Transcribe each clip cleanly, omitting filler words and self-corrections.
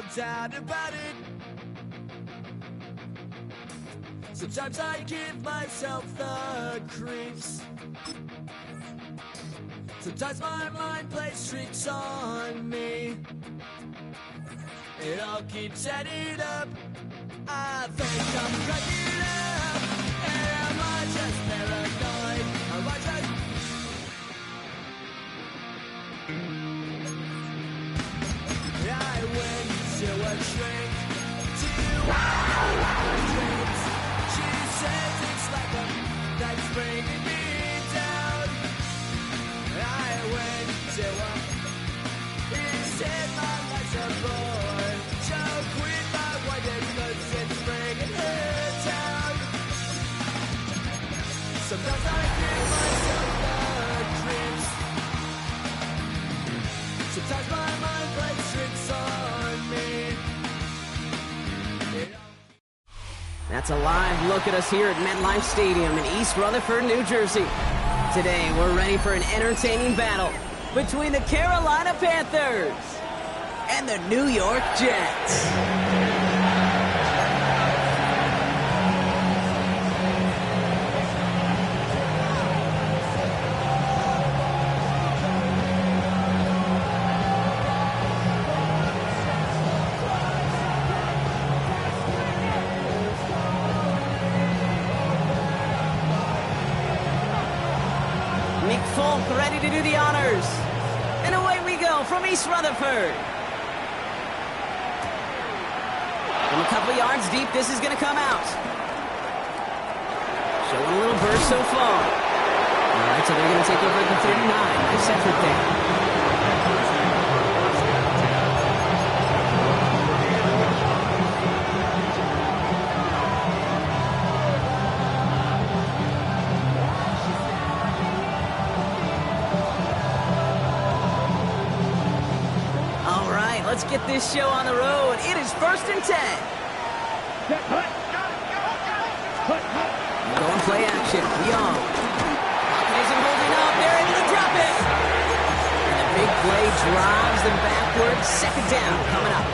no doubt about it. Sometimes I give myself the creeps. Sometimes my mind plays tricks on me. It all keeps adding up. I think I'm cracking up. Am I just paranoid? Am I just... I went to a shrink to my dreams. She says it's like a that's bringing me down. I went to a... He said my life's a bore. So quit my wife because it's bringing her down. Sometimes I give myself the dreams. Sometimes my mind plays tricks on me. That's a live look at us here at MetLife Stadium in East Rutherford, New Jersey. Today, we're ready for an entertaining battle between the Carolina Panthers and the New York Jets. Nick Folk ready to do the honors. And away we go from East Rutherford. From a couple yards deep, this is going to come out. Showing a little burst so far. All right, so they're going to take over at the 39. Nice effort there. Let's get this show on the road. It is 1st and 10. Going play action. Young. Pocket isn't holding up. They're able to drop it. And the big play drives them backwards. 2nd down coming up.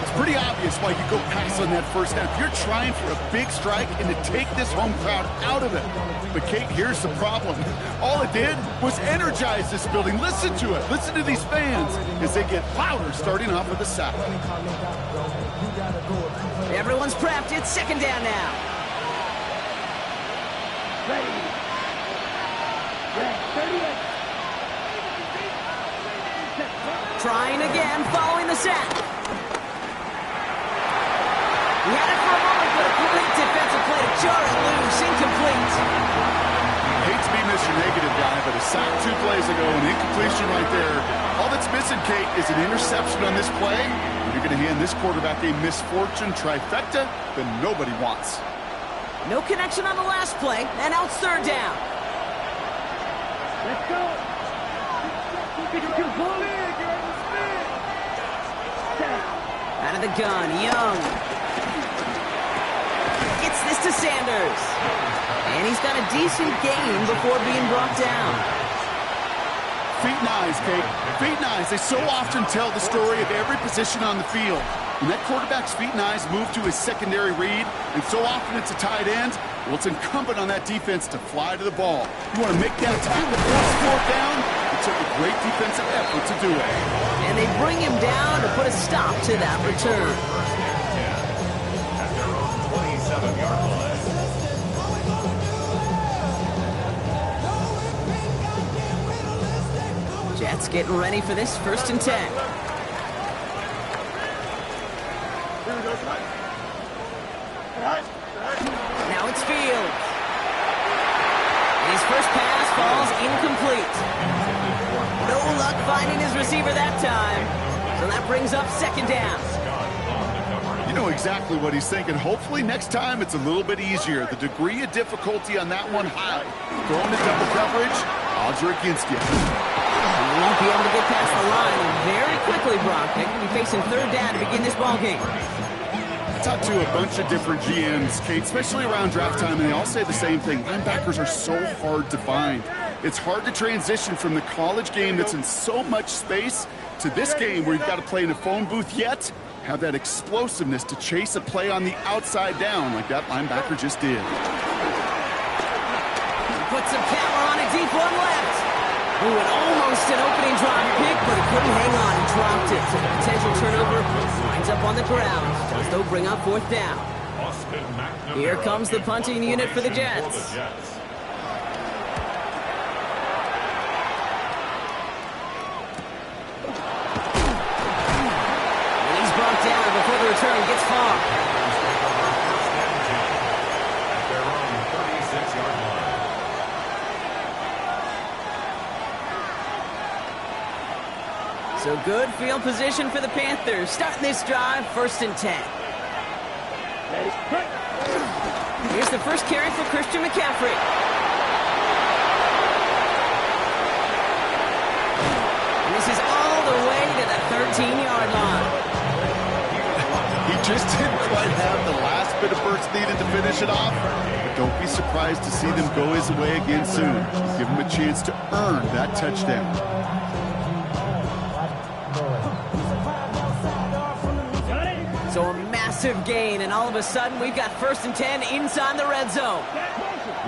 It's pretty obvious why you go pass on that first down. You're trying for a big strike and to take this home crowd out of it. But, Kate, here's the problem. All it did was energize this building. Listen to it. Listen to these fans as they get louder starting off with the sack. Everyone's prepped. It's 2nd down now. Ready. Trying again, following the sack. He had it for a moment, but a complete defensive play to jar it loose. Incomplete. Hate to be Mr. Negative guy, but a sack 2 plays ago, an incompletion right there. All that's missing, Kate, is an interception on this play. And you're going to hand this quarterback a misfortune trifecta that nobody wants. No connection on the last play, and now it's 3rd down. Let's go. Out of the gun, Young. Gets this to Sanders. And he's got a decent gain before being brought down. Feet and eyes, Kate. Feet and eyes. They so often tell the story of every position on the field. When that quarterback's feet and eyes move to his secondary read, and so often it's a tight end, well, it's incumbent on that defense to fly to the ball. You want to make that tackle, force 4th down? It took a great defensive effort to do it. And they bring him down to put a stop to that return. After a 27-yard play. Jets getting ready for this 1st and 10. Now it's Fields. His first pass falls incomplete. No luck finding his receiver that time. So that brings up 2nd down. You know exactly what he's thinking. Hopefully next time it's a little bit easier. The degree of difficulty on that one high. Going to double coverage, odds are against you. He won't be able to get past the line. And very quickly, Brock, they're going to be facing 3rd down to begin this ballgame. I talked to a bunch of different GMs, Kate, especially around draft time, and they all say the same thing. Linebackers are so hard to find. It's hard to transition from the college game that's in so much space to this game where you've got to play in a phone booth yet, have that explosiveness to chase a play on the outside down like that linebacker just did. Put some power on a deep one left. Ooh, and almost an opening drop pick, but he couldn't hang on. He dropped it. So the potential turnover winds up on the ground. Does though bring up fourth down. Here comes the punting unit for the Jets. And he's brought down before the return gets far. At their own 36-yard line. So good field position for the Panthers. Starting this drive, 1st and 10. Here's the first carry for Christian McCaffrey. And this is all the way to the 13-yard line. He just didn't quite have the last bit of burst needed to finish it off. But don't be surprised to see them go his way again soon. Give him a chance to earn that touchdown. So a massive gain, and all of a sudden we've got 1st and 10 inside the red zone.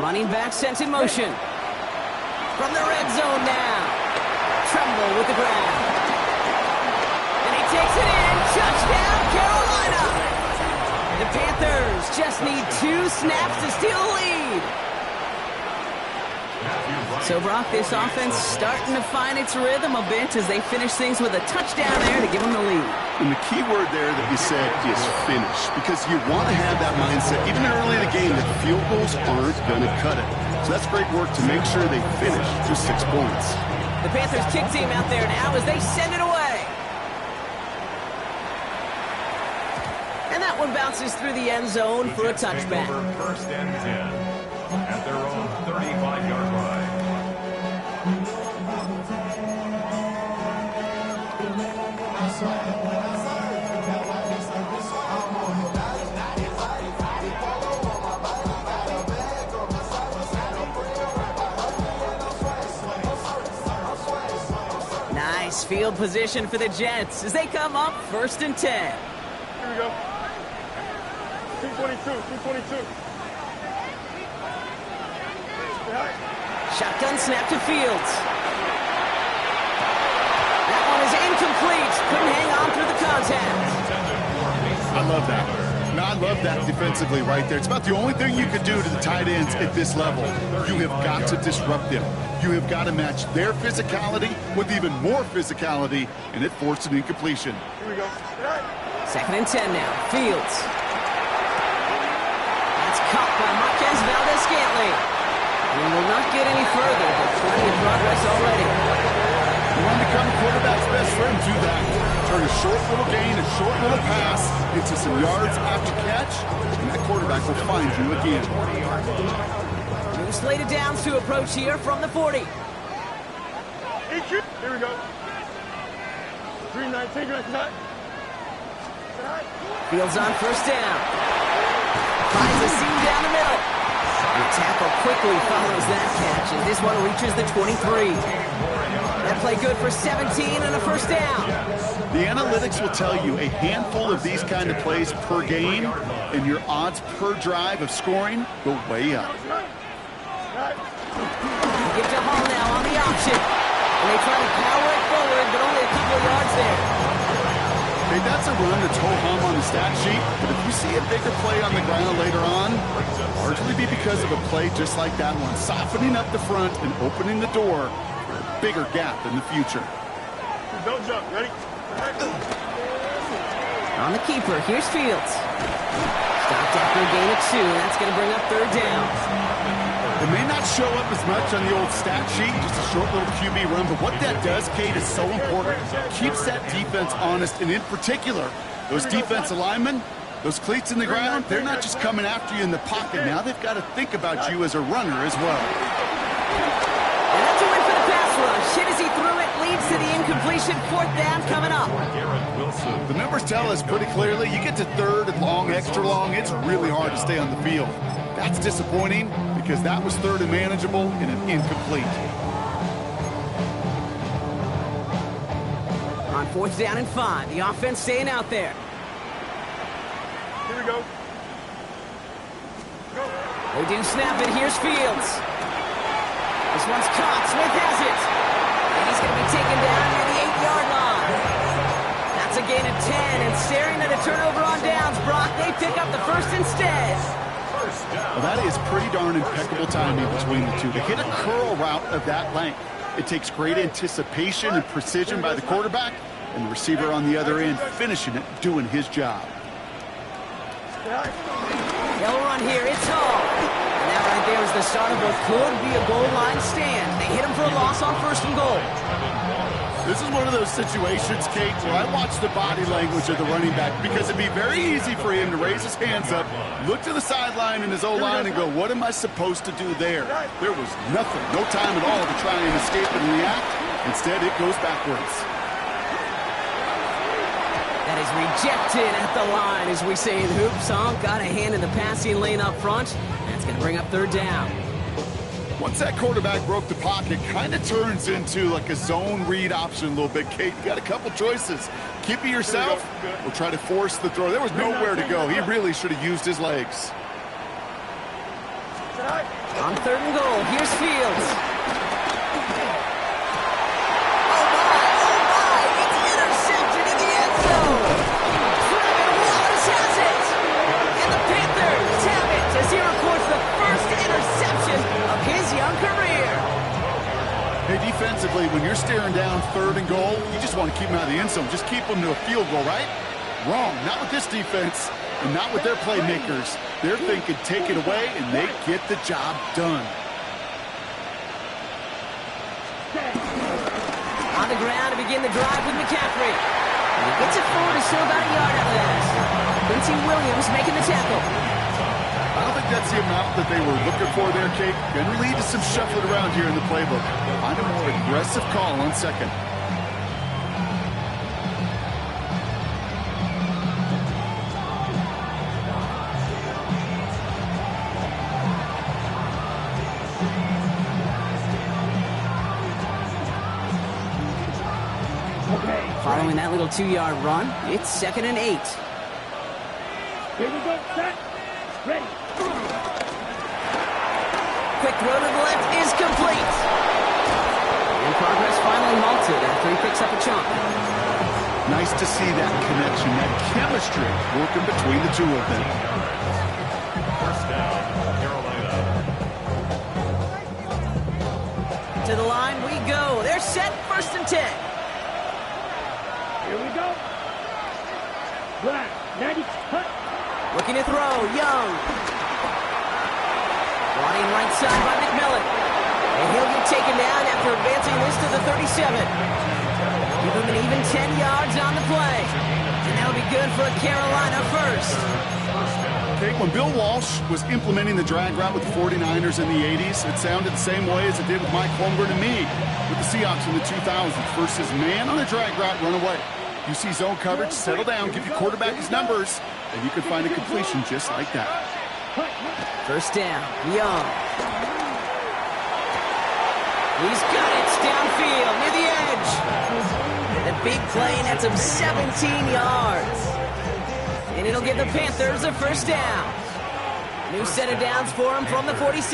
Running back sent in motion. From the red zone now. Tremble with the grab. And he takes it in. Touchdown, Carolina! The Panthers just need 2 snaps to steal the lead. So, Brock, this offense starting to find its rhythm a bit as they finish things with a touchdown there to give them the lead. And the key word there that you said is finish, because you want to have that mindset, even early in the game, that field goals aren't going to cut it. So that's great work to make sure they finish just 6 points. The Panthers kick team out there now as they send it away. And that one bounces through the end zone for a touchback. 1st and 10 at their own 35-yard line. Nice field position for the Jets as they come up 1st and 10. Here we go. 222. Shotgun snap to Fields. That one is incomplete. Couldn't hang on through the contact. I love that. No, I love that defensively right there. It's about the only thing you could do to the tight ends at this level. You have got to disrupt them. You have got to match their physicality with even more physicality, and it forced an incompletion. Here we go. 2nd and 10 now. Fields. That's caught by Marquez Valdez-Scantling. And will not get any further, but plenty of progress already. You want to become the quarterback's best friend, do that. Turn a short little gain, a short little pass into some yards after catch, and that quarterback will find you again. New slated downs to approach here from the 40. Here we go. 319, right? Fields on 1st down. Finds a seam down the middle. The tackle quickly follows that catch, and this one reaches the 23. That play good for 17 and a 1st down. The analytics will tell you a handful of these kind of plays per game, and your odds per drive of scoring go way up. Give to Hall now on the option. And they try to power it forward, but only a couple of yards there. Hey, that's a run that's ho-hum on the stat sheet, but if you see a bigger play on the ground later on, it'll largely be because of a play just like that one, softening up the front and opening the door for a bigger gap in the future. Don't jump. Ready? On the keeper, here's Fields. Stopped after a gain of 2. That's going to bring up 3rd down. It may not show up as much on the old stat sheet, just a short little QB run, but what that does, Kate, is so important. Keeps that defense honest, and in particular, those defensive linemen, those cleats in the ground, they're not just coming after you in the pocket. Now they've got to think about you as a runner as well. And that's a win for the pass rush. Hit as he threw it, leads to the incompletion. 4th down coming up. The numbers tell us pretty clearly, you get to 3rd and long, extra long, it's really hard to stay on the field. That's disappointing because that was 3rd and manageable and an incomplete. On 4th down and 5. The offense staying out there. Here we go. They do snap it. Here's Fields. This one's caught. Smith has it. And he's going to be taken down near the 8-yard line. That's a gain of 10. And staring at a turnover on downs, Brock, they pick up the first instead. Well, that is pretty darn impeccable timing between the two. To hit a curl route of that length, it takes great anticipation and precision by the quarterback, and the receiver on the other end finishing it, doing his job. They'll run here. It's Hall. And that right there is the start of what could be a goal line stand. They hit him for a loss on 1st and goal. This is one of those situations, Kate, where I watch the body language of the running back, because it'd be very easy for him to raise his hands up, look to the sideline in his O-line and go, what am I supposed to do there? There was nothing, no time at all to try and escape and react. Instead, it goes backwards. That is rejected at the line, as we say in hoops. Got a hand in the passing lane up front. That's going to bring up 3rd down. Once that quarterback broke the pocket, kind of turns into like a zone read option a little bit, Kate. You got a couple choices. Keep it yourself or try to force the throw. There was nowhere to go. He really should have used his legs. On 3rd and goal, here's Fields. It's intercepted in the end zone. Trevor Wallace has it. And the Panthers have it as he records the first interception of his young career. Hey, defensively, when you're staring down 3rd and goal, you just want to keep him out of the end zone. Just keep him to a field goal, right? Wrong. Not with this defense and not with their playmakers. They're thinking take it away, and they get the job done. On the ground to begin the drive with McCaffrey. And he gets it forward to still about a yard out of that. Quincy Williams making the tackle. I don't think that's the amount that they were looking for there, Kate. Going to lead to some shuffling around here in the playbook. Find a more aggressive call on 2nd. Following that little 2-yard run, it's 2nd and 8. Here we go, set, ready. Quick throw to the left is complete. And progress finally halted after he picks up a chunk. Nice to see that connection, that chemistry working between the two of them. 1st down, Carolina. To the line we go. They're set, 1st and 10. Here we go. Black, 90, cut. Looking to throw, Young. Brought in right side by McMillan. And he'll get taken down after advancing this to the 37. Give him an even 10 yards on the play. And that'll be good for a Carolina first. Okay, when Bill Walsh was implementing the drag route with the 49ers in the 80s, it sounded the same way as it did with Mike Holmgren and me with the Seahawks in the 2000s versus man on a drag route, run away. You see zone coverage, settle down, give your quarterback his numbers, and you can find a completion just like that. 1st down, Young. He's got it downfield near the edge. The big play, and that's him 17 yards. And it'll give the Panthers a 1st down. New set of downs for him from the 46.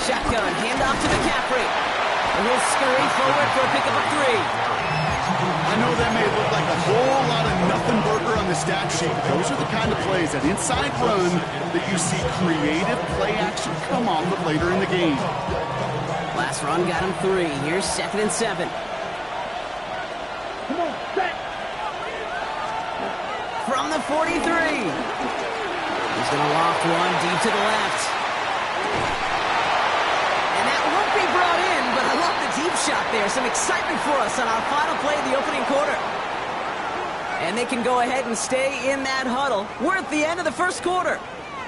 Shotgun, handoff to McCaffrey. And he'll scurry forward for a pickup of 3. I know that may look like a whole lot of nothing burger on the stat sheet. Those are the kind of plays, that inside run, that you see creative play action come off of later in the game. Last run got him 3. Here's 2nd and 7. Come on, set. From the 43. He's going to loft one deep to the left. And that won't be brought in, but I love the deep shot there. Some excitement for us on our final play of the opening quarter. And they can go ahead and stay in that huddle. We're at the end of the 1st quarter.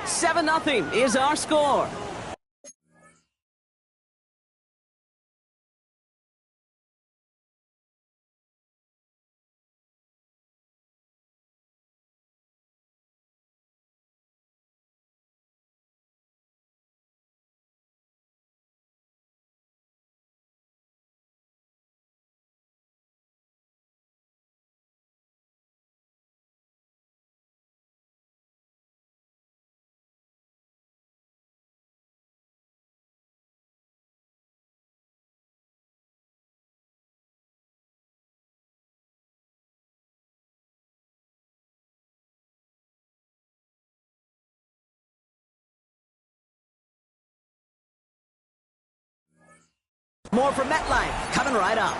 7-0 is our score. More from MetLife, coming right up.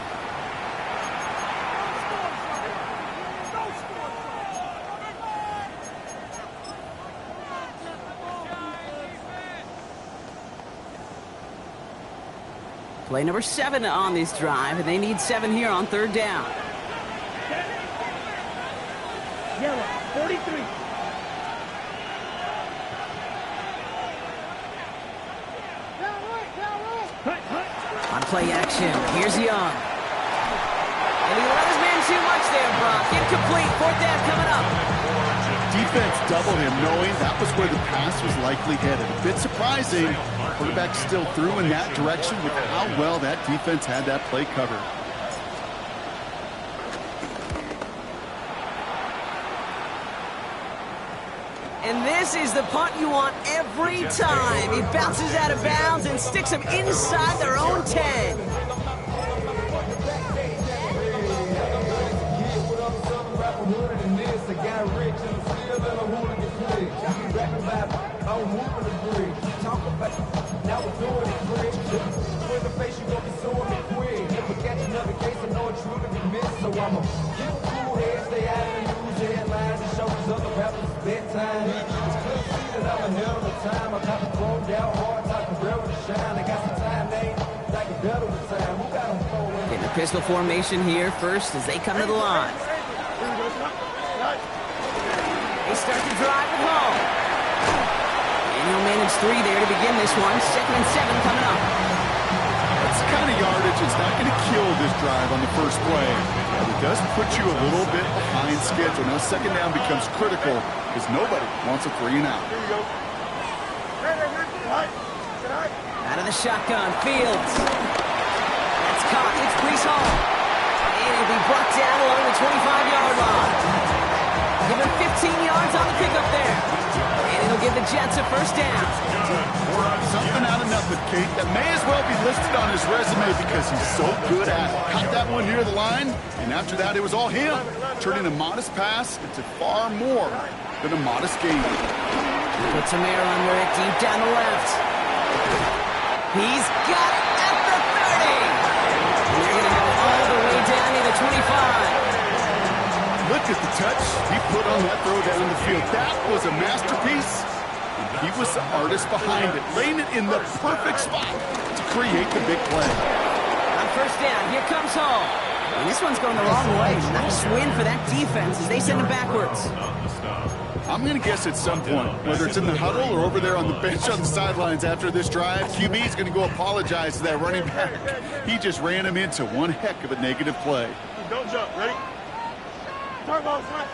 Play number 7 on this drive, and they need 7 here on 3rd down. Yellow, 43. On play action, here's Young. And he let his man too much there, Brock. Incomplete, 4th down coming up. Defense doubled him, knowing that was where the pass was likely headed. A bit surprising. Quarterback still threw in that direction with how well that defense had that play covered. And this is the punt you want every time. He bounces out of bounds and sticks them inside their own 10. In the pistol formation here first as they come to the line. They start to drive it home. And he'll manage 3 there to begin this one. 2nd and 7 coming up. That's the kind of yardage that's not going to kill this drive on the first play. But it does put you a little bit behind schedule. Now 2nd down becomes critical because nobody wants a 3 and out. Out of the shotgun, Fields. That's caught. It's Breece Hall. And he'll be brought down along the 25-yard line. Give him 15 yards on the pickup there. And it'll give the Jets a 1st down. Something out of nothing, Kate. That may as well be listed on his resume because he's so good at it. Caught that one near the line, and after that it was all him. Turning a modest pass into far more than a modest gain. Puts some air under it deep down the left. He's got it at the 30. And they're going to go all the way down to the 25. Look at the touch he put on that throw down the field. That was a masterpiece. He was the artist behind it, laying it in the perfect spot to create the big play. On 1st down, here comes Hall. And this one's going the wrong way. Nice win for that defense as they send him backwards. I'm going to guess at some point, whether it's in the huddle or over there on the bench on the sidelines after this drive, QB is going to go apologize to that running back. He just ran him into one heck of a negative play. Don't jump. Ready? Turn ball front.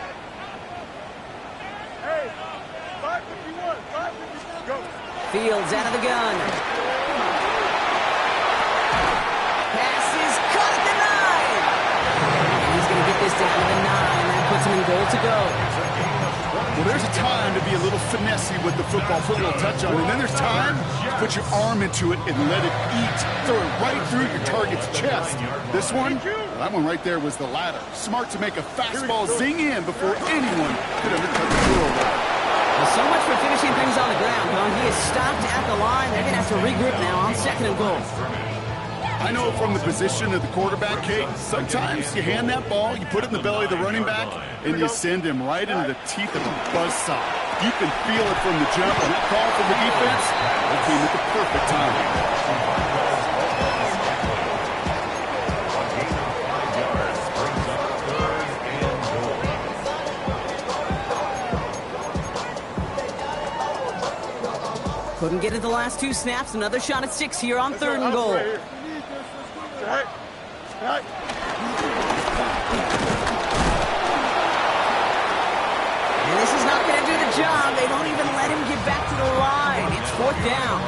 Hey, 551. 551. Go. Fields out of the gun. Pass is caught at the 9. And he's going to get this down to the 9. That puts him in goal to go. Well, there's a time to be a little finessey with the football, put a little touch on it. And then there's time to put your arm into it and let it eat. Throw it right through your target's chest. This one, that one right there was the latter. Smart to make a fastball zing in before anyone could undercut the throw. Well, so much for finishing things on the ground, huh? He is stopped at the line. They're going to have to regroup now on 2nd and goal. I know from the position of the quarterback, Kate, sometimes you hand that ball, you put it in the belly of the running back, and you send him right into the teeth of a buzzsaw. You can feel it from the jump, and that call from the defense, that came at the perfect time. Couldn't get it the last 2 snaps. Another shot at 6 here on 3rd and goal. Right. And this is not going to do the job. They don't even let him get back to the line. It's 4th down.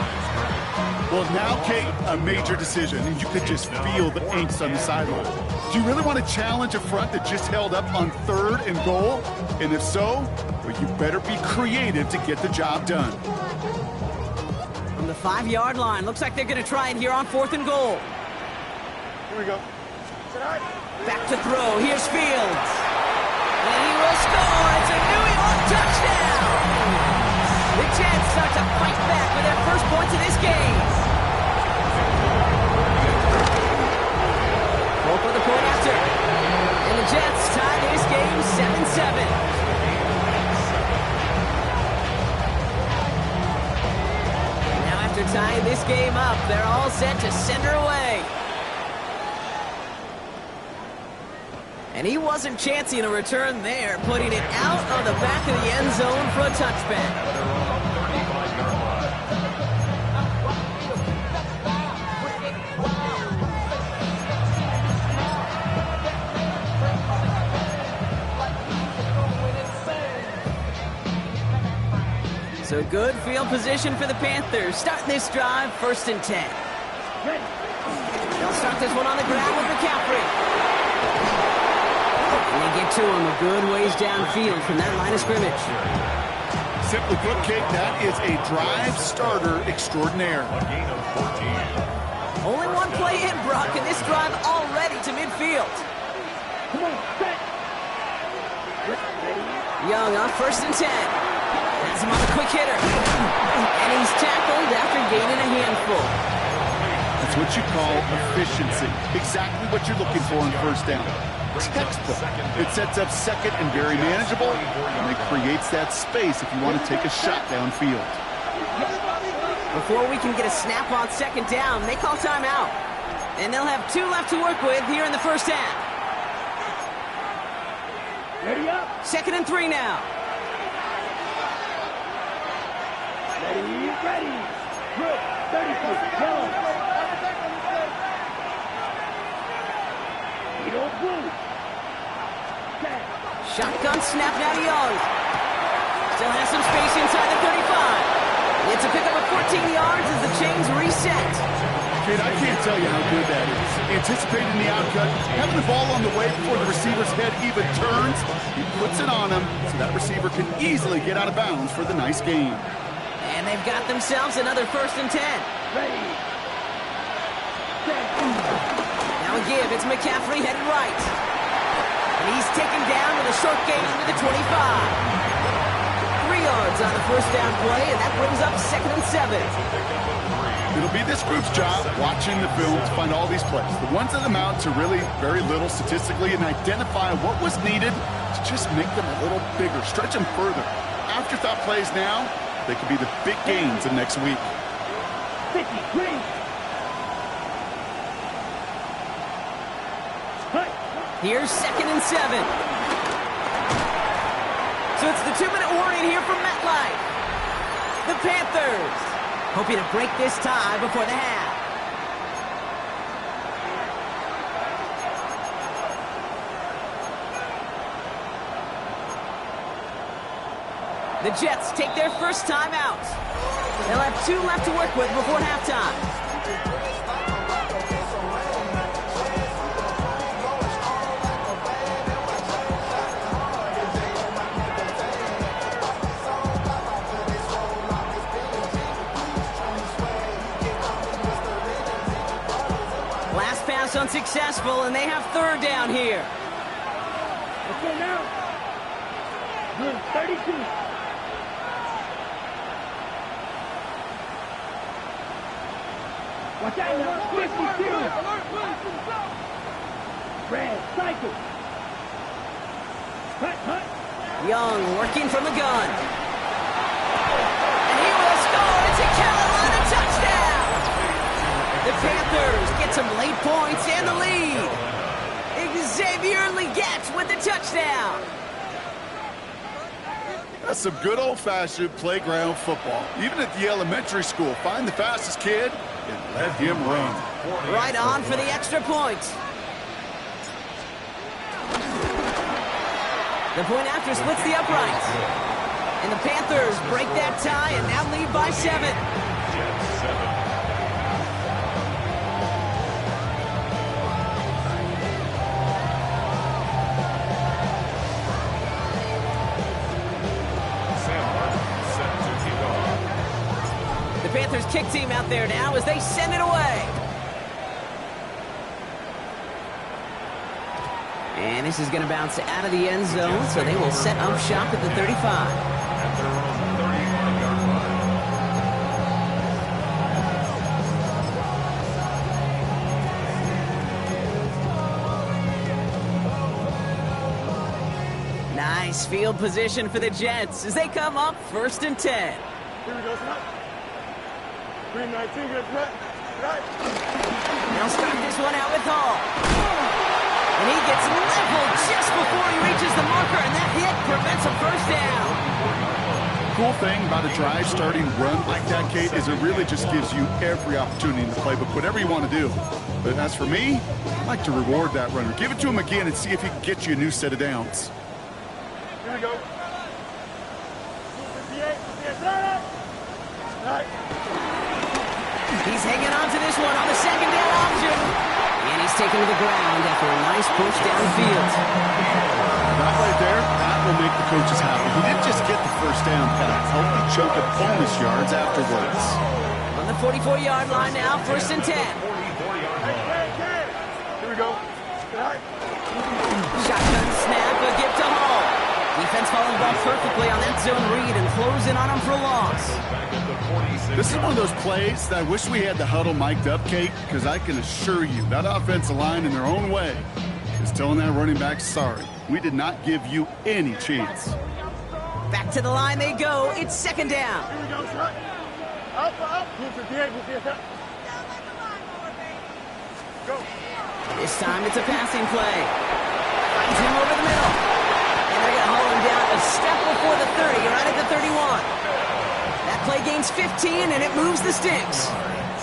Well, now, Kate, a major decision, and you could just feel the angst on the sideline. Do you really want to challenge a front that just held up on 3rd and goal? And if so, well, you better be creative to get the job done. From the 5-yard line, looks like they're going to try it here on 4th and goal. Here we go. Back to throw. Here's Fields. And he will score. It's a New York touchdown. The Jets start to fight back with their first points of this game. point after. And the Jets tie this game 7-7. Now after tying this game up, they're all set to send her away. And he wasn't chancing a return there, putting it out on the back of the end zone for a touchback. So good field position for the Panthers. Starting this drive, 1st and 10. They'll start this one on the ground with McCaffrey. And they get to him a good ways downfield from that line of scrimmage. Simply put, Kate, that is a drive starter extraordinaire. A gain of 14. Only one play in, Brock, and this drive already to midfield. Come on, set. Young on 1st and 10. Has him on a quick hitter. And he's tackled after gaining a handful. That's what you call efficiency. Exactly what you're looking for on 1st down. Textbook. It sets up 2nd and very manageable, and it creates that space if you want to take a shot downfield. Before we can get a snap on 2nd down, they call timeout. And they'll have 2 left to work with here in the 1st half. Ready up. 2nd and 3 now. Ready. Good. 30 yellow. You don't move. Shotgun snap now to Young. Still has some space inside the 35. It's a pickup of 14 yards as the chains reset. Kid, I can't tell you how good that is. Anticipating the outcut, having the ball on the way before the receiver's head even turns, he puts it on him so that receiver can easily get out of bounds for the nice gain. And they've got themselves another 1st and 10. Ready. Now a give, it's McCaffrey headed right. And he's taken down with a short gain to the 25. 3 yards on the 1st down play, and that brings up 2nd and 7. It'll be this group's job watching the film to find all these plays. The ones that amount to really very little statistically and identify what was needed to just make them a little bigger, stretch them further. Afterthought plays now, they could be the big gains of next week. 50, green. Here's 2nd and 7. So it's the 2-minute warning here from MetLife. The Panthers hoping to break this tie before the half. The Jets take their first time out. They'll have 2 left to work with before halftime. Last pass unsuccessful, and they have 3rd down here. Okay, now. Good, 32. Watch out now. 52. Red, cycle. Cut. Young working from the gun. And he will score. It's a Carolina touchdown. The Panthers get some late points and the lead. Xavier Legette with the touchdown. That's some good old-fashioned playground football. Even at the elementary school, find the fastest kid and let him run. Right on for the extra point. The point after splits the uprights. And the Panthers break that tie and now lead by 7. Jets 7. Panthers kick team out there now as they send it away. And this is going to bounce out of the end zone, so they will set up shop at the 35. At their own 35-yard line. Nice field position for the Jets as they come up 1st and 10. Here we go, son. 319, good, son. Right. They'll start this one out with Hall. And he gets leveled just before he reaches the marker, and that hit prevents a first down. Cool thing about a drive starting run like that, Kate, is it really just gives you every opportunity in the playbook, whatever you want to do. But as for me, I like to reward that runner. Give it to him again and see if he can get you a new set of downs. Here we go. 258, 58, right. He's hanging on to this one on the 2nd down option. And he's taken to the ground after a nice push downfield. That right there, that will make the coaches happy. He didn't just get the first down pass, helped him choke up bonus yards afterwards. On the 44-yard line now, 1st and 10. Here we go. Right. Shotgun snap, a gift to Hall. Defense following the ball perfectly on that zone read and closing on him for a loss. This is one of those plays that I wish we had the huddle mic'd up, Kate, because I can assure you that offensive line in their own way is telling that running back, sorry, we did not give you any chance. Back to the line they go. It's 2nd down. Here we go, son. Up. 258, 58. Go. This time it's a passing play. Finds him over the middle. And they're going to haul him down a step before the 30, right at the 31. That play gains 15, and it moves the sticks.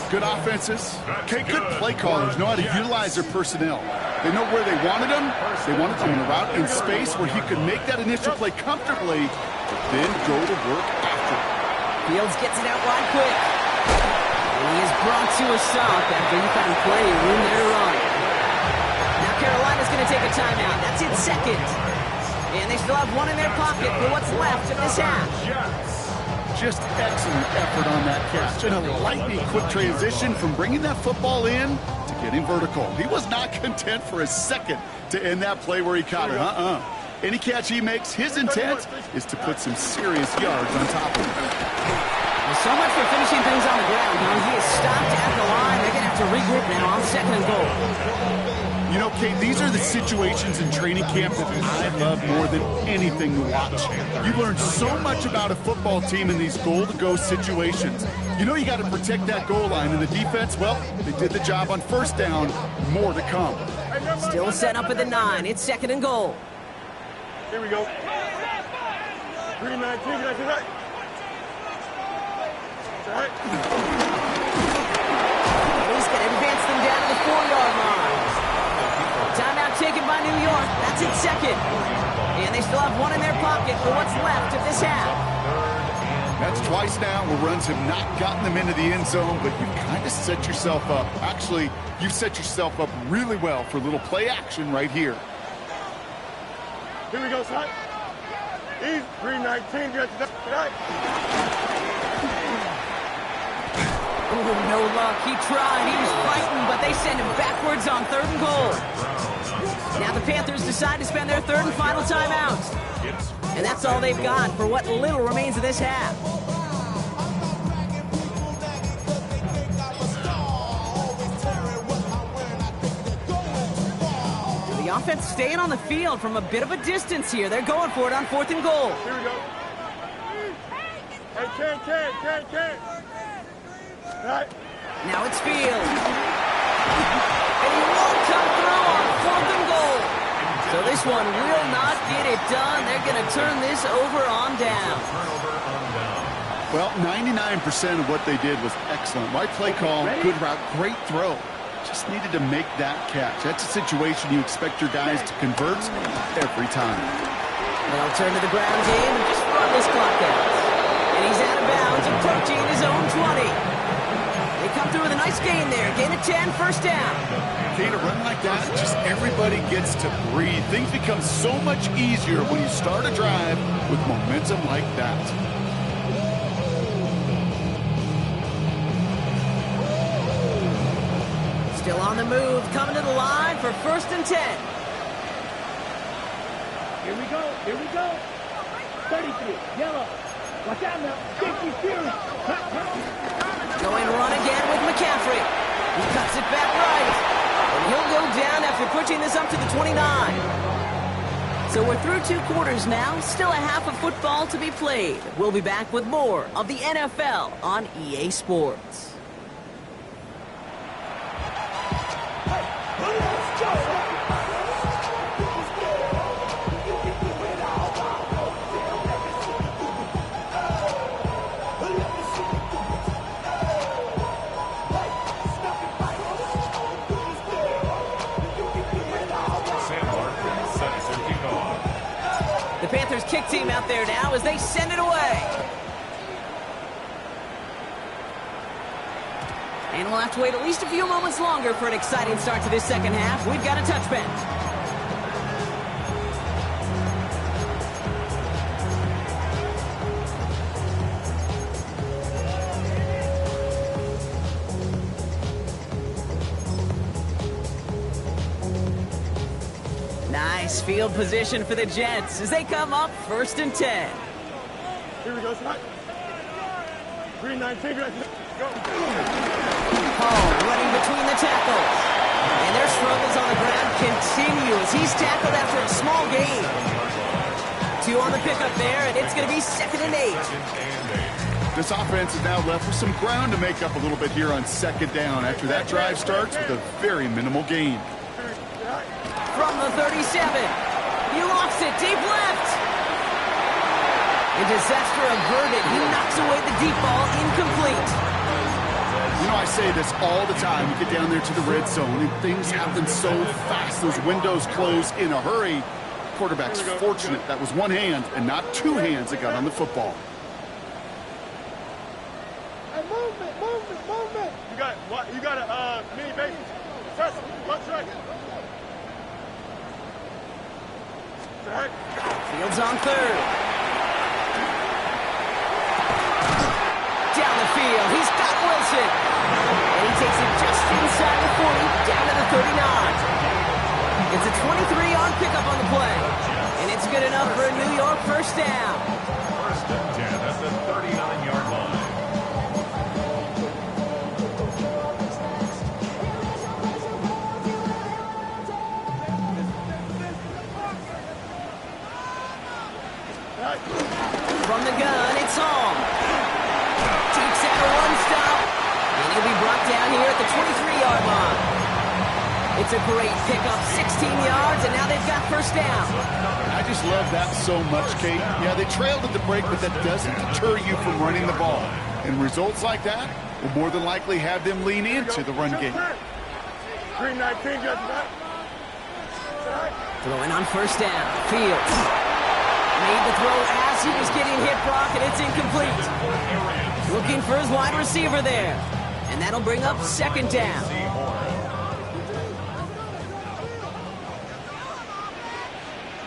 Good offenses. Okay, good play callers know how to utilize their personnel. They know where they wanted them. They wanted them in a route in space where he could make that initial play comfortably, but then go to work after it. Fields gets it out wide quick. And he is brought to a stop after he found plenty of room there to run. Now Carolina's going to take a timeout. That's its 2nd. And they still have one in their pocket for what's left of this half. Just excellent effort on that catch. And a lightning quick transition from bringing that football in to getting vertical. He was not content for a second to end that play where he caught it. Any catch he makes, his intent is to put some serious yards on top of it. Well, so much for finishing things on the ground. Now he is stopped at the line. They're going to have to regroup now on 2nd and goal. You know, Kate, these are the situations in training camp that I love more than anything to watch. You learn so much about a football team in these goal-to-go situations. You know you got to protect that goal line, and the defense, well, they did the job on 1st down. More to come. Still set up at the 9. It's 2nd and goal. Here we go. 319, that's right. Right. He's going to advance them down to the 4-yard line. Timeout taken by New York. That's its 2nd. And they still have one in their pocket for what's left of this half. That's twice now where runs have not gotten them into the end zone, but you've kind of set yourself up. Actually, you've set yourself up really well for a little play action right here. Here we go, son. He's 319, good. Right. Oh, no luck. He tried. He was fighting, but they send him backwards on 3rd and goal. Now the Panthers decide to spend their 3rd and final timeout. And that's all they've got for what little remains of this half. The offense staying on the field from a bit of a distance here. They're going for it on 4th and goal. Here we go. Hey, Ken. Right. Now it's Fields. And he won't come through on 4th and goal. So this one will not get it done. They're going to turn this over on down. Well, 99% of what they did was excellent. Right play call, good route, great throw. Just needed to make that catch. That's a situation you expect your guys to convert every time. They'll turn to the ground game and just run this clock out. And he's out of bounds, approaching his own 20. They come through with a nice gain there. Gain of 10, 1st down. Okay, to run like that, just everybody gets to breathe. Things become so much easier when you start a drive with momentum like that. Still on the move, coming to the line for 1st and 10. Here we go. 33, yellow. Watch out now. 50 Fury. Going to run again with McCaffrey. He cuts it back right. And he'll go down after pushing this up to the 29. So we're through 2 quarters now, still a half of football to be played. We'll be back with more of the NFL on EA Sports. Panthers kick team out there now as they send it away. And we'll have to wait at least a few moments longer for an exciting start to this second half. We've got a touchback. Nice field position for the Jets as they come up 1st and 10. Here we go, Scott. 3-9, take it. Go. Hall running between the tackles. And their struggles on the ground continue as he's tackled after a small gain. 2 on the pickup there, and it's going to be 2nd and 8. This offense is now left with some ground to make up a little bit here on 2nd down after that drive starts with a very minimal gain. From the 37, he lofts it deep left. And disaster averted, he knocks away the deep ball, incomplete. You know, I say this all the time. You get down there to the red zone, and things happen so fast. Those windows close in a hurry. Quarterback's fortunate that was one hand and not 2 hands that got on the football. Hey, movement. You got a mini base. Press, left track. Fields on 3rd. Down the field, he's got Wilson. And he takes it just inside the 40, down to the 39. It's a 23-yard pickup on the play. And it's good enough for a New York 1st down. 1st and 10 at the 39-yard line. From the gun, it's Hall. Takes out a 1-stop. And he'll be brought down here at the 23-yard line. It's a great pickup, 16 yards, and now they've got 1st down. I just love that so much, Kate. Yeah, they trailed at the break, but that doesn't deter you from running the ball. And results like that will more than likely have them lean into the run game. 3-19, got that. Throwing on 1st down. Fields made the throw as he was getting hit, Brock, and it's incomplete. Looking for his wide receiver there. And that'll bring up 2nd down.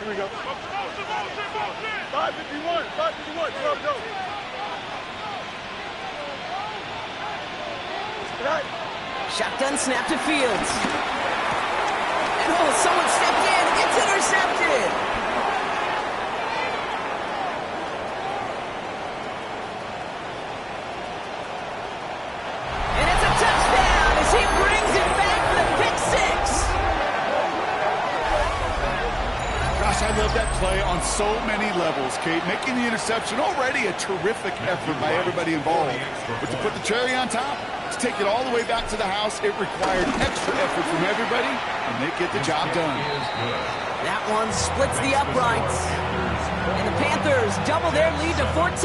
Here we go. 551, 12 go. Shotgun snap to Fields. And someone stepped in. It's intercepted. I love that play on so many levels, Kate. Making the interception, already a terrific effort by everybody involved. But to put the cherry on top, to take it all the way back to the house, it required extra effort from everybody, and they get the job done. That one splits the uprights. And the Panthers double their lead to 14.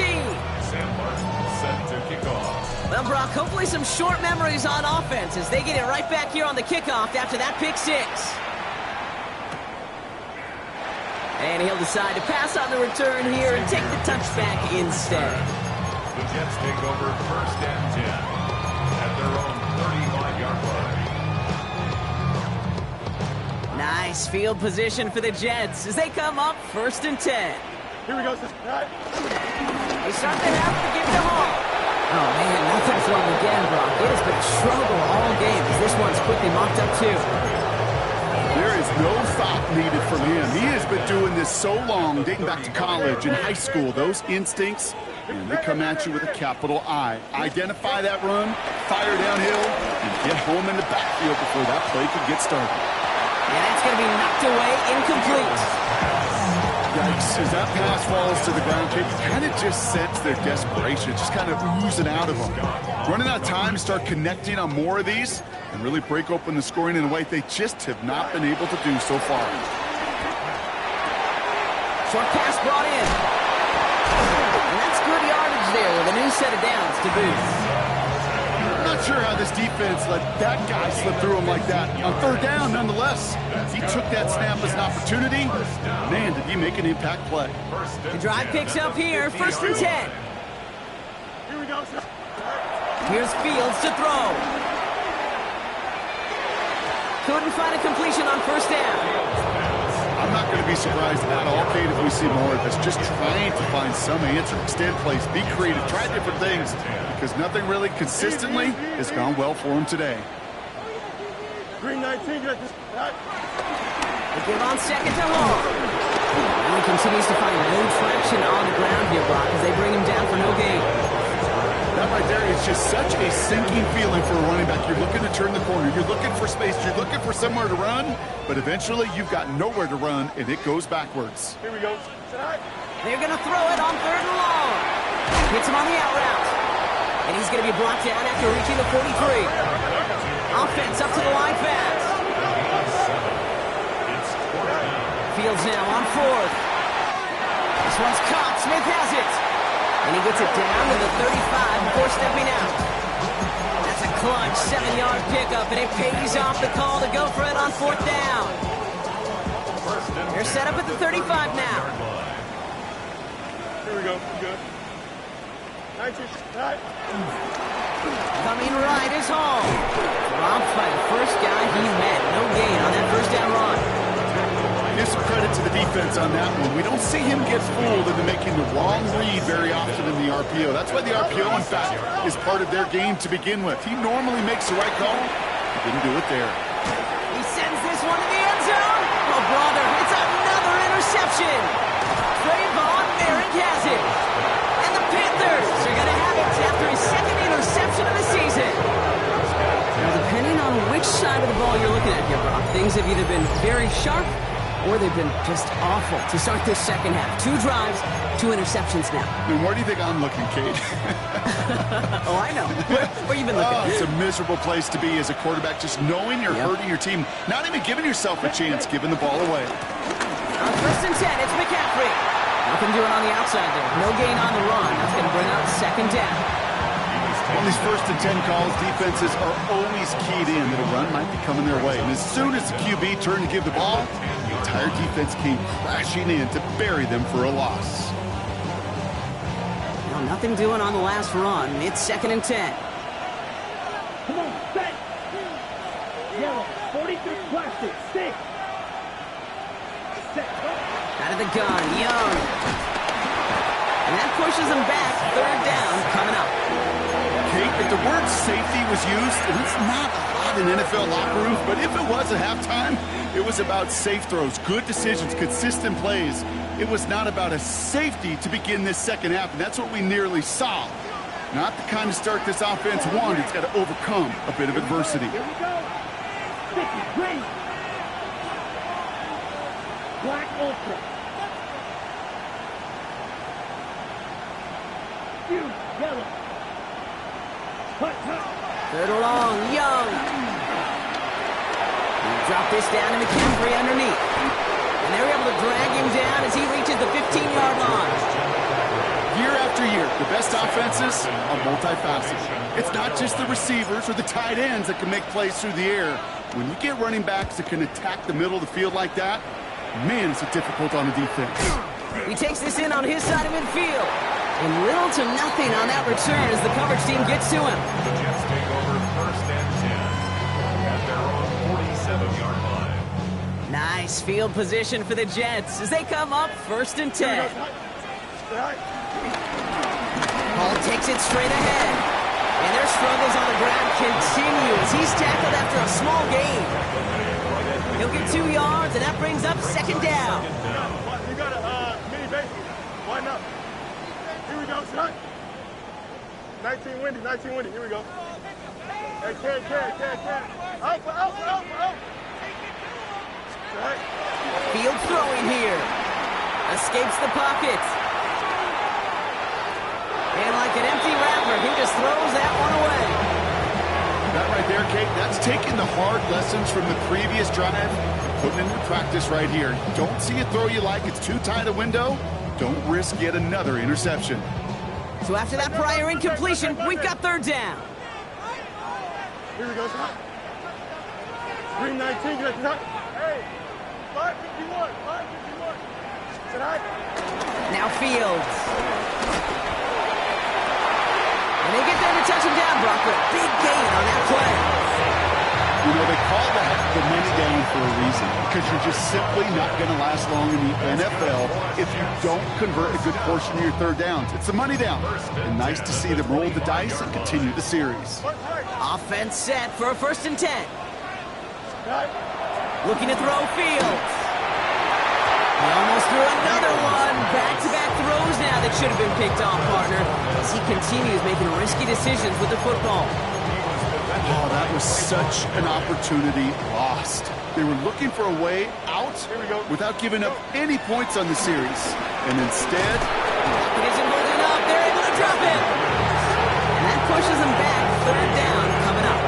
Sam Martin set to kick off. Well, Brock, hopefully some short memories on offense as they get it right back here on the kickoff after that pick 6. And he'll decide to pass on the return here and take the touchback instead. The Jets take over 1st and 10 at their own 35-yard line. Nice field position for the Jets as they come up 1st and 10. Here we go. They start the half to give to Hall. Oh, man, nothing from him again, Brock. It has been a struggle all game as this one's quickly mocked up, too. There is no thought needed from him. He has been doing this so long, dating back to college and high school. Those instincts, and they come at you with a capital I. Identify that run, fire downhill, and get home in the backfield before that play could get started. And that's going to be knocked away, incomplete. Yikes, as that pass falls to the ground, Kate, you kind of just sense their desperation, just kind of oozing out of them. Running out of time to start connecting on more of these and really break open the scoring in a way they just have not been able to do so far. Short pass brought in. And that's good yardage there with a new set of downs to boot. I'm not sure how this defense let that guy slip through him like that. On third down, nonetheless, he took that snap as an opportunity. Man, did he make an impact play. The drive picks up here, 1st and 10. Here we go, sir. Here's Fields to throw. Couldn't find a completion on 1st down. I'm not going to be surprised at all, Kate, if we see more of this. Just trying to find some answer, extend plays, be creative, try different things, because nothing really consistently has gone well for him today. Green 19, get this. They give on 2nd to Hall. And he continues to find no traction on the ground here, Brock, as they bring him down for no gain. That right there is just such a sinking feeling for a running back. You're looking to turn the corner. You're looking for space. You're looking for somewhere to run. But eventually, you've got nowhere to run, and it goes backwards. Here we go. They're going to throw it on 3rd and long. Hits him on the out route. And he's going to be brought down after reaching the 43. Offense up to the line fast. Fields now on 4th. This one's caught. Smith has it. And he gets it down to the 35 before stepping out. That's a clutch 7-yard pickup, and it pays off the call to go for it on 4th down. They're set up at the 35 now. Here we go. Good. 19. Coming right is Hall. Dropped by the first guy he met. No gain on that 1st down run. Give some credit to the defense on that one. We don't see him get fooled into making the wrong read very often in the RPO. That's why the RPO, in fact, is part of their game to begin with. He normally makes the right call. He didn't do it there. He sends this one to the end zone. Oh, brother, it's another interception. Trayvon Merrick has it. And the Panthers are going to have it after his 2nd interception of the season. Now, depending on which side of the ball you're looking at here, Brock, things have either been very sharp or they've been just awful to start this 2nd half. 2 drives, 2 interceptions now. And where do you think I'm looking, Kate? Oh, I know. Where you been looking? Oh, it's a miserable place to be as a quarterback, just knowing you're hurting your team, not even giving yourself a chance, giving the ball away. On 1st and 10, it's McCaffrey. Nothing doing on the outside there. No gain on the run. That's going to bring out 2nd down. On these 1st and 10 calls, defenses are always keyed in that a run might be coming their way. And as soon as the QB turned to give the ball, the entire defense came crashing in to bury them for a loss. Now, nothing doing on the last run. It's 2nd and 10. Come on, set. Yellow, 43 plastic, stick. Set. Out of the gun, Young. And that pushes them back. 3rd down coming up. Kate, if the word safety was used, and it's not a lot in NFL locker rooms, but if it was at halftime, it was about safe throws, good decisions, consistent plays. It was not about a safety to begin this 2nd half, and that's what we nearly saw. Not the kind of start this offense wanted. It's got to overcome a bit of adversity. Here we go. Sticky, green. Black ultra. Huge, yellow. Hut, hut. 3rd and long, Young. He dropped this down to McCaffrey underneath. And they're able to drag him down as he reaches the 15-yard line. Year after year, the best offenses are multifaceted. It's not just the receivers or the tight ends that can make plays through the air. When you get running backs that can attack the middle of the field like that, man, it's difficult on the defense. He takes this in on his side of midfield. And little to nothing on that return as the coverage team gets to him. The Jets take over 1st and 10 at their own 47-yard line. Nice field position for the Jets as they come up 1st and 10. Hall takes it straight ahead. And their struggles on the ground continue as he's tackled after a small gain. He'll get 2 yards, and that brings up 2nd down. You got a mini base. Why not? Here we go, son. 19 windy, here we go. Hey, can. Out. Field throwing here. Escapes the pocket. And like an empty wrapper, he just throws that one away. That right there, Kate, that's taking the hard lessons from the previous drive and putting it into practice right here. Don't see a throw you like, it's too tight a window. Don't risk yet another interception. So after that prior incompletion, we've got third down. Here we go, son. 319, get up, son. Hey, 551, 551. Sit high. Now Fields. And they get there to touch him down, Brock, but a big gain on that play. You know, they call that the money down for a reason, because you're just simply not going to last long in the NFL if you don't convert a good portion of your third downs. It's the money down. And nice to see them roll the dice and continue the series. Offense set for a 1st and 10. Looking to throw Fields. He almost threw another one. Back-to-back throws now that should have been picked off, partner, as he continues making risky decisions with the football. Oh, that was such an opportunity lost. They were looking for a way out without giving up any points on the series. And instead, It isn't holding up. They're able to drop it. And that pushes them back. Third down coming up.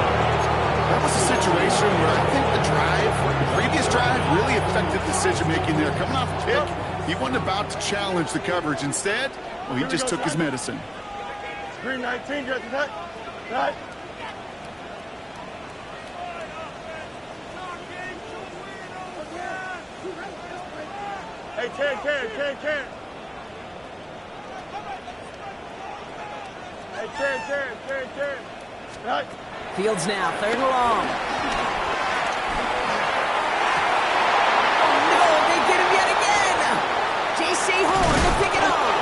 that was a situation where I think the previous drive really affected decision-making there. Coming off a pick, he wasn't about to challenge the coverage. Instead, well, he just took his medicine. 319, get up, son. Hey, Ken. Hey, Ken. Right. Fields now, 3rd and long. Oh, no, they get him yet again. J.C. Horn to pick it off.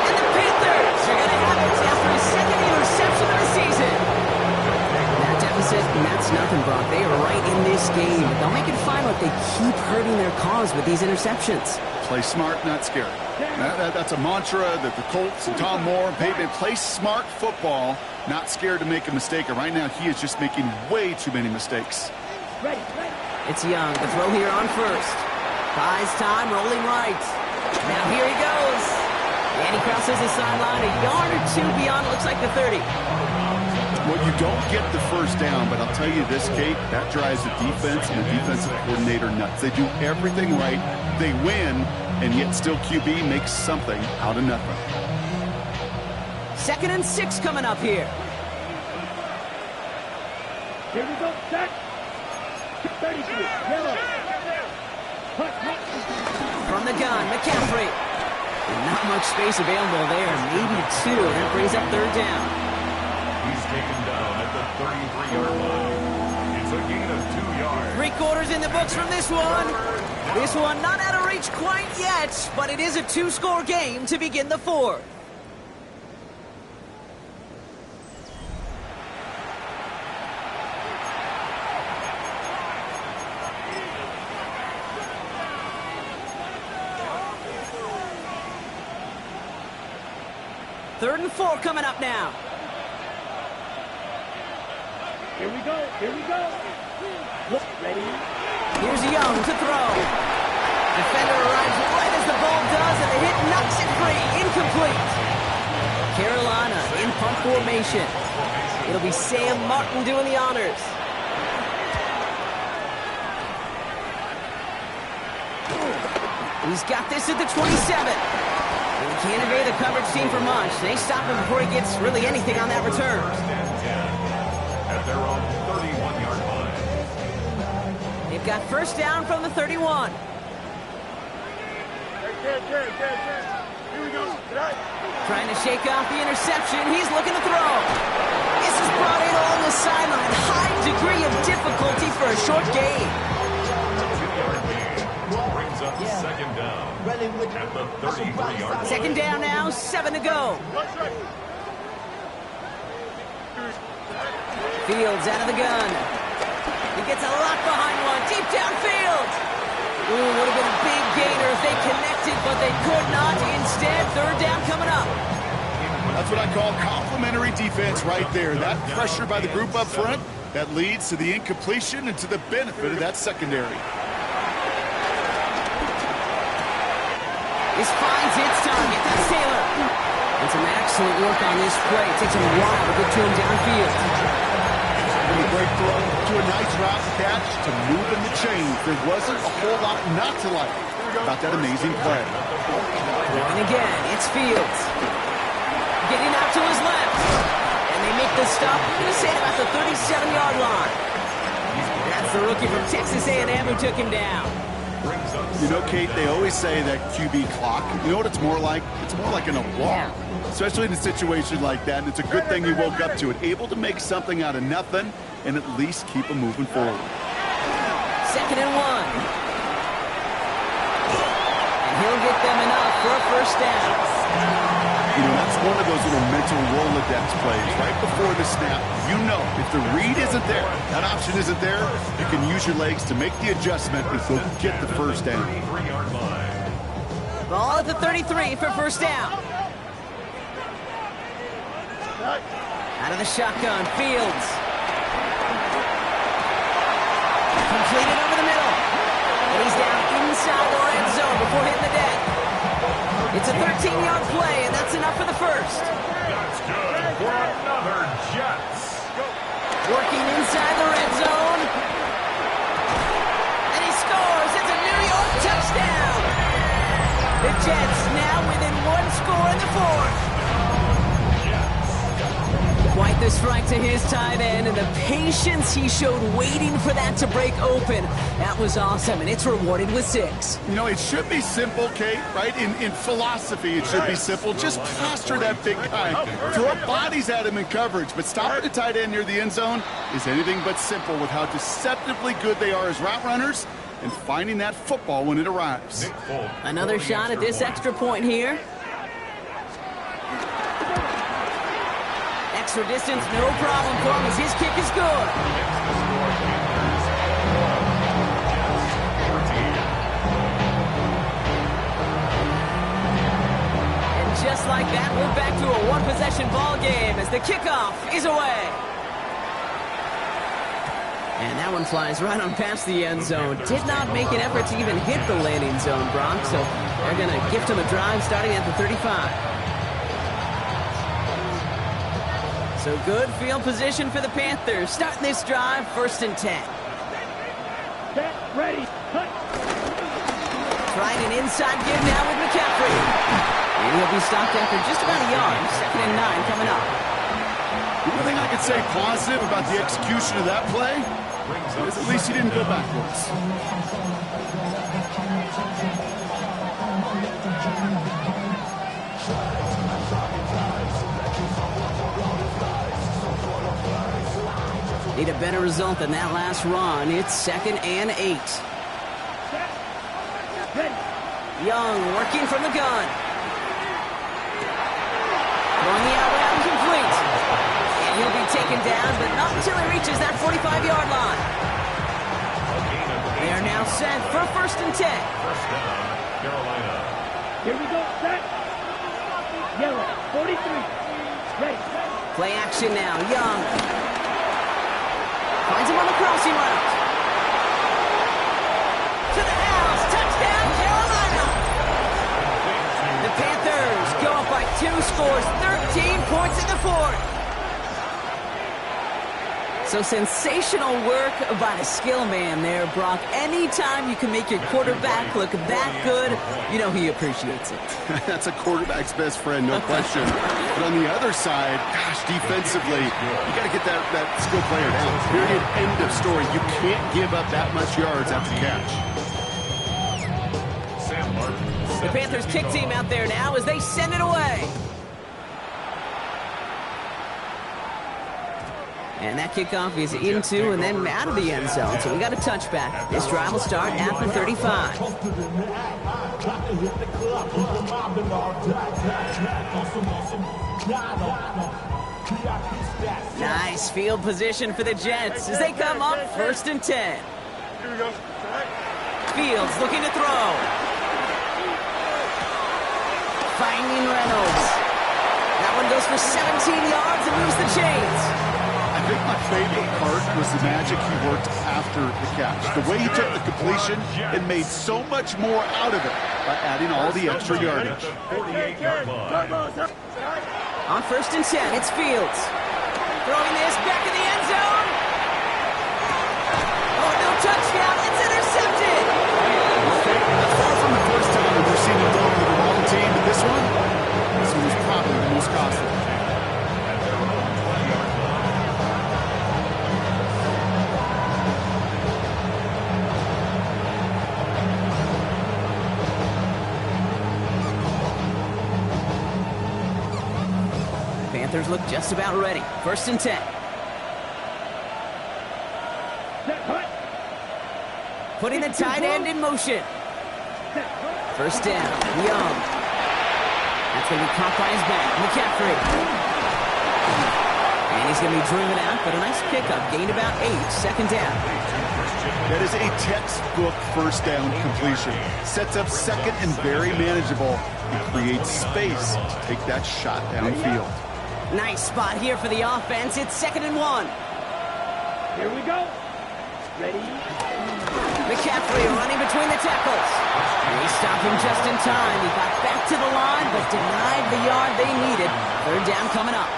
And the Panthers are going to have it after his 2nd interception of the season. That deficit, and that's nothing, Brock. They are right in this game. But they'll make it fine, but they keep hurting their cause with these interceptions. Play smart, not scared. That's a mantra that the Colts and Tom Moore and Peyton play smart football, not scared to make a mistake. And right now, he is just making way too many mistakes. It's Young, the throw here on 1st. Buys time, rolling right. Now here he goes. And he crosses the sideline a yard or two beyond, it looks like the 30. Well, you don't get the 1st down, but I'll tell you this, Kate, that drives the defense and the defensive coordinator nuts. They do everything right. They win, and yet still QB makes something out of nothing. 2nd and 6 coming up here. Here we go, set. 32, yellow. From the gun, McCaffrey. Not much space available there, maybe 2. That brings up 3rd down. He's taken down at the 33-yard line. It's a gain of 2 yards. 3 quarters in the books from this one. This one not out of reach quite yet, but it is a 2-score game to begin the 4th. Third and 4 coming up now. Here we go. Look, ready. Here's Young to throw. Defender arrives right as the ball does, and the hit knocks it free. Incomplete. Carolina in punt formation. It'll be Sam Martin doing the honors. He's got this at the 27. And he can't evade the coverage team for much. They stop him before he gets really anything on that return. At their own 31-yard line. They've got 1st down from the 31. Hey, Ken. Here we go, right. Trying to shake off the interception. He's looking to throw. This is brought in along the sideline. High degree of difficulty for a short gain. 2-yard gain brings up 2nd down at the 33-yard line. 2nd down now, 7 to go. Fields out of the gun. He gets a lot behind one, deep downfield. Ooh, would have been a big gainer if they connected, but they could not. Instead, 3rd down coming up. That's what I call complimentary defense right there. That pressure by the group up front, that leads to the incompletion and to the benefit of that secondary. This finds its target. That's Taylor. And some excellent work on this play. It takes him a while to get to him downfield. A great throw to a nice route catch to move in the chain. There wasn't a whole lot not to like about that amazing play. Throwing again. It's Fields. Getting out to his left. And they make the stop. I'm going to say about the 37-yard line. That's the rookie from Texas A&M who took him down. You know, Kate, they always say that QB clock, you know what it's more like? It's more like an alarm, especially in a situation like that. And it's a good thing he woke up to it, able to make something out of nothing and at least keep him moving forward. 2nd and 1. And he'll get them enough for a first down. You know, that's one of those little mental Rolodex plays. Right before the snap, you know if the read isn't there, that option isn't there, you can use your legs to make the adjustment and go get the first down. Ball at the 33 for first down. Out of the shotgun, Fields. Completed over the middle. And he's down inside the red zone before hitting the deck. It's a 13-yard play, and that's enough for the first. That's good for another Jets. Working inside the red zone. And he scores. It's a New York touchdown. The Jets now within one score in the fourth. Quite the strike to his tight end, and the patience he showed waiting for that to break open. That was awesome, and it's rewarded with 6. You know, it should be simple, Kate, right? In philosophy, it should be simple. Just plaster that big guy. Throw bodies at him in coverage, but stopping the tight end near the end zone is anything but simple with how deceptively good they are as route runners and finding that football when it arrives. Another shot at this extra point here. Extra distance, no problem for him as his kick is good. And just like that, we're back to a one-possession ball game as the kickoff is away. And that one flies right on past the end zone. Did not make an effort to even hit the landing zone, Brock, so they're going to gift him a drive starting at the 35. So good field position for the Panthers. Starting this drive, 1st and 10. Set, ready, cut. Trying an inside give now with McCaffrey. And he'll be stopped after just about a yard. 2nd and 9 coming up. The only thing I could say positive about the execution of that play is at least he didn't go backwards. Need a better result than that last run. It's 2nd and 8. Young working from the gun. Throwing the out route complete. And he'll be taken down, but not until he reaches that 45-yard line. They are now set for 1st and 10. First down, Carolina. Here we go, set. Yellow, 43. Ready. Play action now. Young. Finds him on the crossing route. To the house. Touchdown, Carolina. The Panthers go up by 2 scores. 13 points in the fourth. So sensational work by the skill man there, Brock. Anytime you can make your quarterback look that good, you know he appreciates it. That's a quarterback's best friend, no question. But on the other side, gosh, defensively, you got to get that skill player down. Period. End of story. You can't give up that much yards after catch. Sam Martin. The Panthers kick team out there now as they send it away. And that kickoff is into and then out of the end zone. So we got a touchback. This drive will start at the 35. Nice field position for the Jets as they come up 1st and 10. Here we go. Fields looking to throw. Finding Reynolds. That one goes for 17 yards and moves the chains. I think my favorite part was the magic he worked after the catch. The way he took the completion and made so much more out of it by adding all the extra yardage. 48-yard line. On 1st and 10, it's Fields. Throwing this back in the end zone. Oh, no touchdown. It's intercepted. Okay, that's far from the first time we've seen him throw to the wrong team, but this one was probably the most costly. At their own 20-yard line. Panthers look just about ready. 1st and 10. Set, hut. Putting the tight end in motion. Set, hut. 1st down. Young. That's going to be caught by his back. McCaffrey. And he's going to be driven out, but a nice pickup. Gained about 8. 2nd down. That is a textbook first down completion. Sets up second and very manageable. It creates space to take that shot downfield. Nice spot here for the offense. It's 2nd and 1. Here we go. Ready? McCaffrey running between the tackles. And he stopped him just in time. He got back to the line, but denied the yard they needed. 3rd down coming up.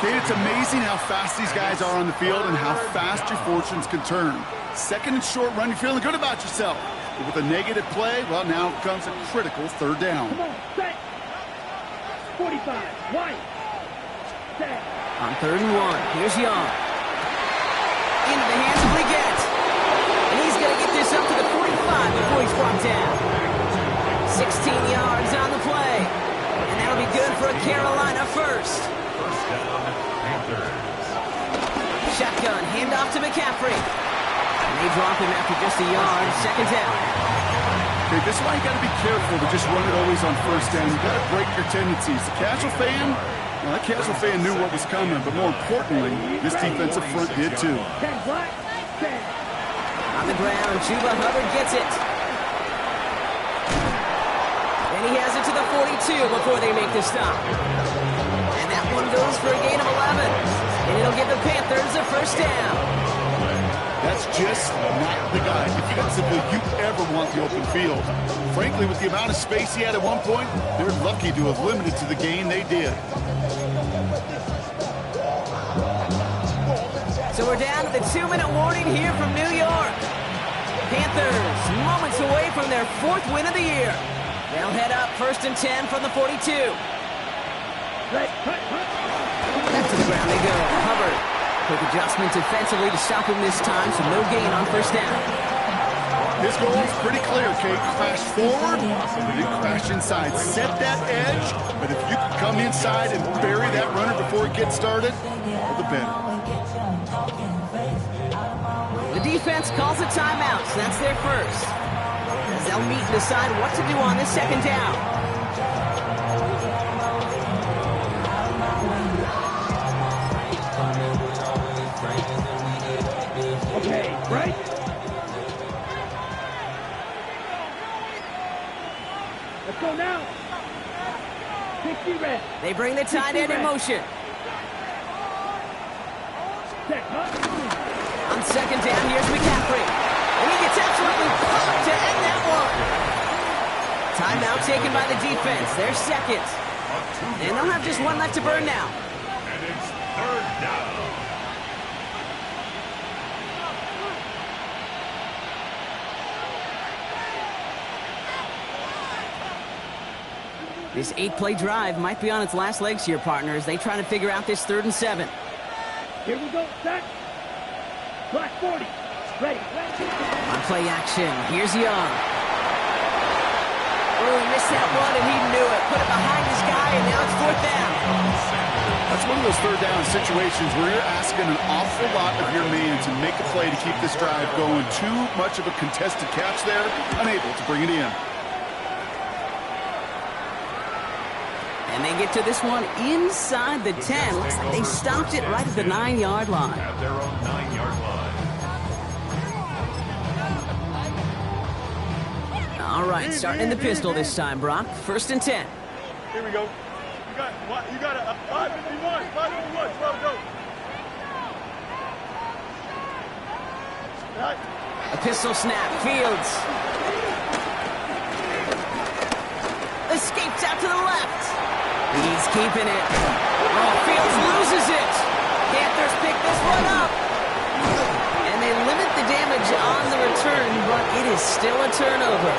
Kate, it's amazing how fast these guys are on the field and how fast your fortunes can turn. 2nd and short run, you're feeling good about yourself. But with a negative play, well, now comes a critical 3rd down. Come on, set. 45, wide. Set. On 3rd and 1, here's Young. Into the hands of Leggett. And he's going to get this up to the 45 before he's brought down. 16 yards on the play. And that'll be good for a Carolina first. 1st down, Panthers. Shotgun, handoff to McCaffrey. And they drop him after just a yard. 2nd down. Okay, this is why you got to be careful to just run it always on 1st down. You got to break your tendencies. The casual fan, well, that casual fan knew what was coming, but more importantly, this defensive front did too. 10 black, 10. On the ground, Chuba Hubbard gets it. And he has it to the 42 before they make the stop. And that one goes for a gain of 11. And it'll give the Panthers a 1st down. That's just not the guy defensively you ever want the open field. Frankly, with the amount of space he had at one point, they're lucky to have limited to the gain they did. So we're down to the 2-minute warning here from New York. Panthers moments away from their 4th win of the year. They'll head up 1st and 10 from the 42. Right, hut, hut. Back to the ground they go. Hubbard. Quick adjustment defensively to stop him this time, so no gain on 1st down. His goal is pretty clear, Kate. Crash forward, then crash inside. Set that edge, but if you can come inside and bury that runner before it gets started, all the better. The defense calls a timeout, so that's their first. As they'll meet and decide what to do on this 2nd down. Okay, right? Let's go now. 60 red. They bring the tight end in motion. Set, hut. On 2nd down, here's McCaffrey. And he gets absolutely pumped to end that one. Timeout taken by the defense. They're 2nd. And they'll have just one left to burn now. And it's 3rd down. This 8-play drive might be on its last legs here, partners. They try to figure out this 3rd and 7. Here we go, set. Black 40. Ready. On play action, here's Young. Oh, he missed that one, and he knew it. Put it behind his guy, and now it's 4th down. That's one of those 3rd down situations where you're asking an awful lot of your man to make a play to keep this drive going. Too much of a contested catch there, unable to bring it in. And they get to this one inside the 10. Looks like they stopped it right at the 9-yard line. At their own 9-yard line. All right, starting in the pistol this time, Brock. 1st and 10. Here we go. You got a 551, 551, 12 go. A pistol snap. Fields. Escapes out to the left. He's keeping it. Oh, Fields loses it. Panthers pick this one up. And they limit the damage on the return, but it is still a turnover.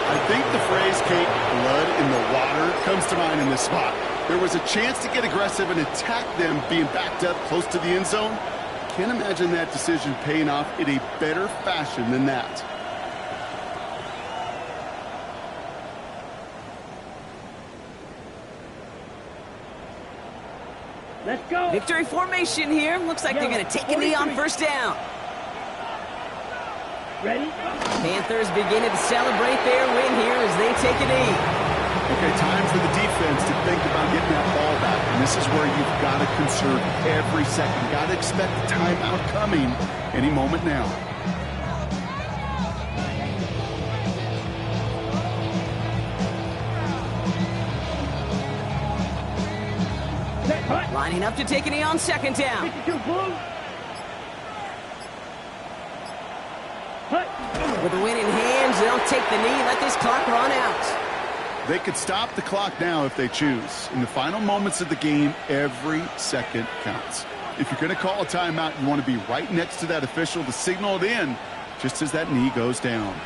I think the phrase, Kate, blood in the water, comes to mind in this spot. There was a chance to get aggressive and attack them being backed up close to the end zone. Can't imagine that decision paying off in a better fashion than that. Let's go. Victory formation here. Looks like they're going to take a knee on first down. Ready? Panthers beginning to celebrate their win here as they take a knee. Okay, time for the defense to think about getting that ball back. And this is where you've got to conserve every second. Got to expect the timeout coming any moment now. Set, hut. Lining up to take a knee on second down. 52 blue. Hut. With the win in hands, they'll take the knee, let this clock run out. They could stop the clock now if they choose. In the final moments of the game, every second counts. If you're going to call a timeout, you want to be right next to that official to signal it in just as that knee goes down.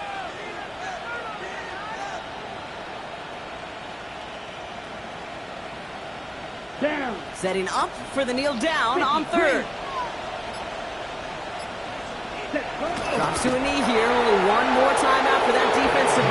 Down. Setting up for the kneel down on third. Set, hut. Drops to a knee here. Only one more timeout for that defense to burn.